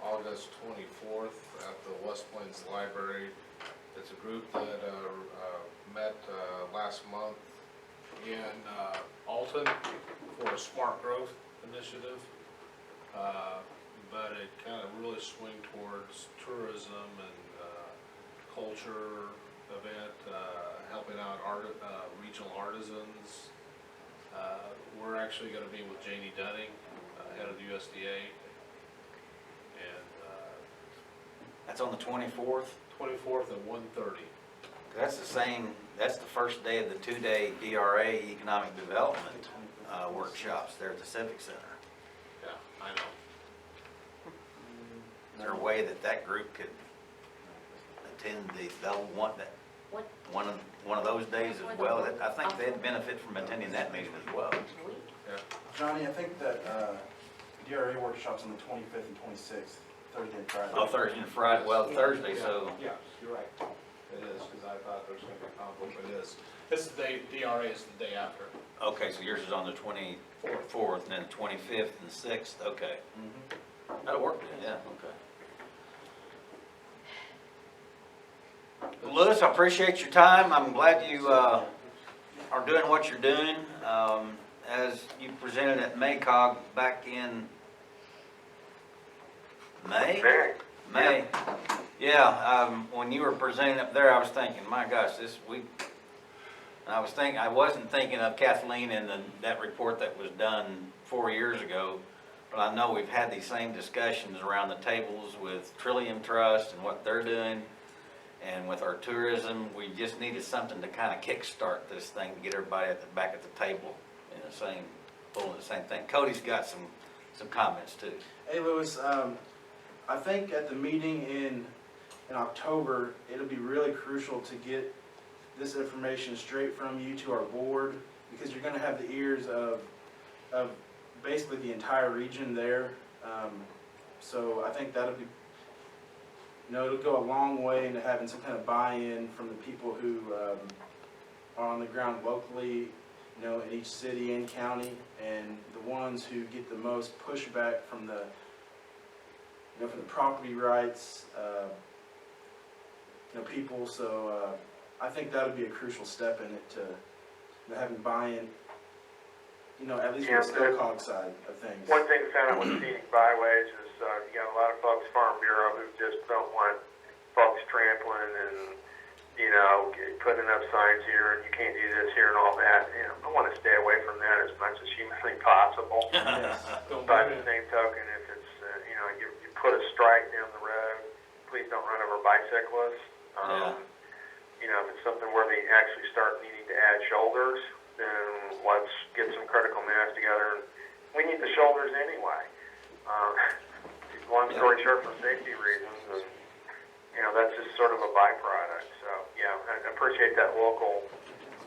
August 24th at the West Plains Library. It's a group that met last month in Alton for a smart growth initiative, but it kind of really swing towards tourism and culture event, helping out regional artisans. We're actually going to be with Janie Dunning, head of the USDA, and That's on the 24th. 24th at 1:30. That's the first day of the 2-day DRA Economic Development workshops there at the Civic Center. Yeah, I know. Is there a way that group could attend they'll want that, What? one of those days as well? I think they'd benefit from attending that meeting as well. Yeah. Johnny, I think that, DRA workshop's on the 25th and 26th, Thursday and Friday. Oh, Thursday and Friday, well, Thursday, so, Yeah, you're right. It is, because I thought there was going to be a conflict, but it is. This is the day, DRA is the day after. okay, so yours is on the 24th, and then 25th and 6th, okay. Mhm. That'll work then, yeah, okay. Louis, I appreciate your time. I'm glad you are doing what you're doing. As you presented at MACOG back in May? Very. May. Yeah, when you were presenting up there, I was thinking, my gosh, I wasn't thinking of Kathleen and that report that was done 4 years ago, but I know we've had these same discussions around the tables with Trillium Trust and what they're doing, and with our tourism. We just needed something to kind of kickstart this thing, to get everybody back at the table in the same, pulling the same thing. Cody's got some comments too. Hey, Louis, I think at the meeting in October, it'll be really crucial to get this information straight from you to our board, because you're gonna have the ears of basically the entire region there. So I think that'll be, it'll go a long way into having some kind of buy-in from the people who are on the ground locally, in each city and county, and the ones who get the most pushback from the from the property rights people. So I think that would be a crucial step in it to having buy-in, you know, at least on the StoCog side of things. One thing we found out with scenic byways is, you got a lot of folks, Farm Bureau, who just don't want folks trampling and, you know, putting up signs here, and you can't do this here and all that. You know, I want to stay away from that as much as humanly possible. Yes. By the same token, if it's, you know, you put a stripe down the road, please don't run over bicyclists. You know, if it's something where they actually start needing to add shoulders, then let's get some critical mass together. And we need the shoulders anyway. Long story short, for safety reasons, and, you know, that's just sort of a byproduct. So, yeah, I appreciate that local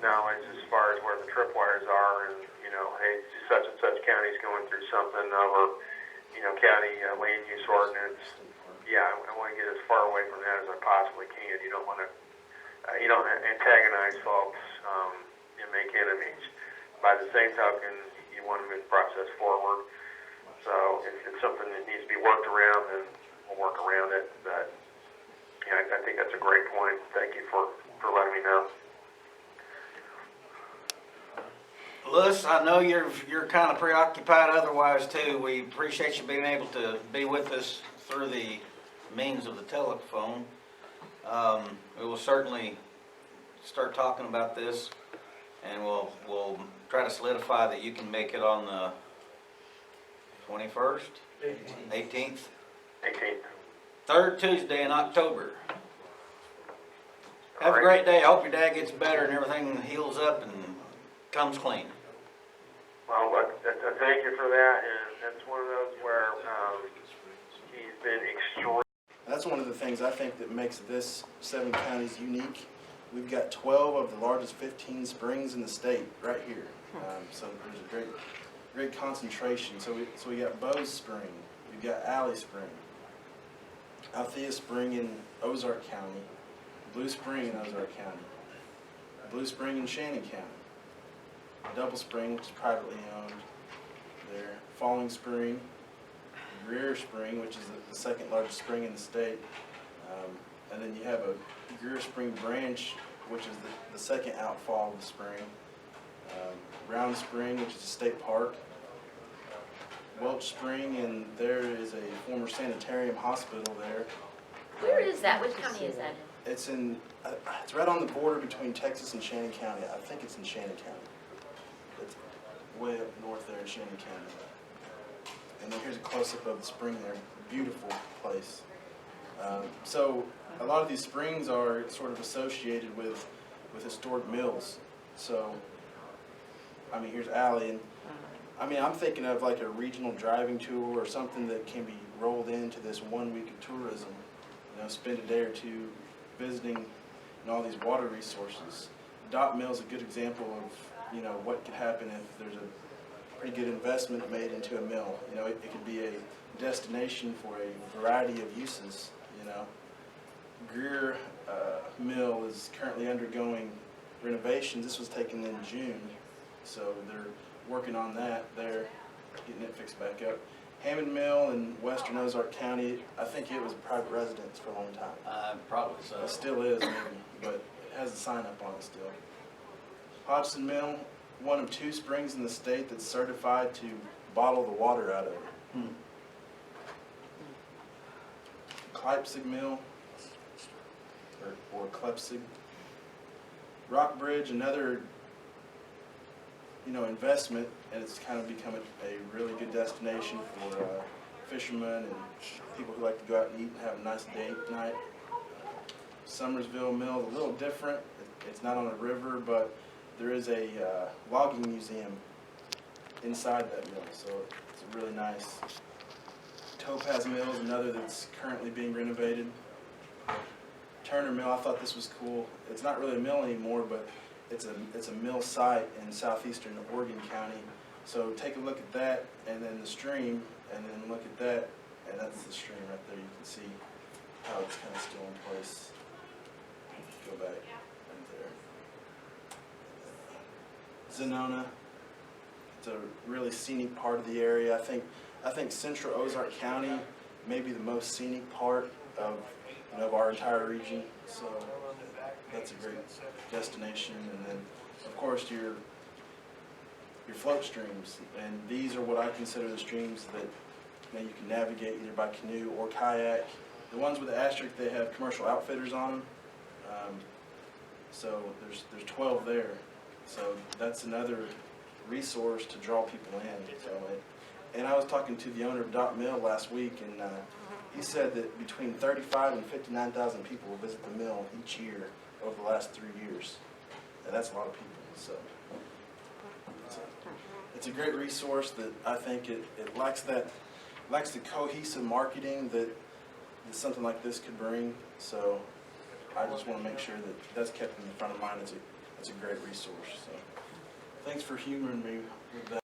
knowledge as far as where the tripwires are, and, you know, hey, such and such county's going through something over, you know, county land use ordinance. Yeah, I want to get as far away from that as I possibly can. You don't want to, you don't antagonize folks and make enemies. By the same token, you want to move the process forward. So if it's something that needs to be worked around, then we'll work around it. But yeah, I think that's a great point. Thank you for letting me know. Louis, I know you're kind of preoccupied otherwise too. We appreciate you being able to be with us through the means of the telephone. We will certainly start talking about this, and we'll try to solidify that you can make it on the 21st, 18th, 18th. third Tuesday in October. Have a great day. I hope your dad gets better and everything heals up and comes clean. Well, thank you for that. And that's one of those where he's been extremely. That's one of the things I think that makes this 7 counties unique. We've got 12 of the largest 15 springs in the state right here. So there's a great concentration. So we got Bose Spring, we've got Alley Spring, Althea Spring in Ozark County, Blue Spring in Ozark County, Blue Spring in Shannon County, Double Spring, which is privately owned there, Falling Spring, Greer Spring, which is the second largest spring in the state, and then you have a Greer Spring branch, which is the second outfall of the spring, Round Spring, which is a state park, Welch Spring, and there is a former sanitarium hospital there. Where is that? Which county is that in? It's in, it's right on the border between Texas and Shannon County. I think it's in Shannon County. It's way up north there in Shannon County. And then here's a close-up of the spring there. Beautiful place. So a lot of these springs are sort of associated with historic mills. So, I mean, here's Alley, and I mean, I'm thinking of like a regional driving tour or something that can be rolled into this 1 week of tourism. You know, spend a day or two visiting all these water resources. Dot Mill is a good example of, you know, what could happen if there's a pretty good investment made into a mill. You know, it could be a destination for a variety of uses, you know. Greer Mill is currently undergoing renovations. This was taken in June, so they're working on that. They're getting it fixed back up. Hammond Mill in western Ozark County, I think it was a private residence for a long time. Probably so. It still is, maybe, but it has a sign up on it still. Hodgson Mill, one of 2 springs in the state that's certified to bottle the water out of it. Kleipzig Mill, or Klepzig. Rockbridge, another, you know, investment, and it's kind of become a really good destination for fishermen and people who like to go out and eat and have a nice date night. Summersville Mill is a little different. It's not on a river, but there is a logging museum inside that mill, so it's really nice. Topaz Mill is another that's currently being renovated. Turner Mill, I thought this was cool. It's not really a mill anymore, but it's a mill site in southeastern Oregon County. So take a look at that, and then the stream, and then look at that, and that's the stream right there. You can see how it's kind of still in place. Go back right there. Zenona. It's a really scenic part of the area. I think Central Ozark County may be the most scenic part of our entire region. So that's a great destination. And then, of course, your float streams, and these are what I consider the streams that you can navigate either by canoe or kayak. The ones with the asterisk, they have commercial outfitters on them. So there's 12 there. So that's another resource to draw people in. So and I was talking to the owner of Dock Mill last week, and he said that between 35 and 59,000 people will visit the mill each year over the last 3 years. And that's a lot of people. So it's a great resource that I think it lacks the cohesive marketing that something like this could bring. So I just want to make sure that that's kept in the front of mind. It's a great resource. So thanks for humoring me with that.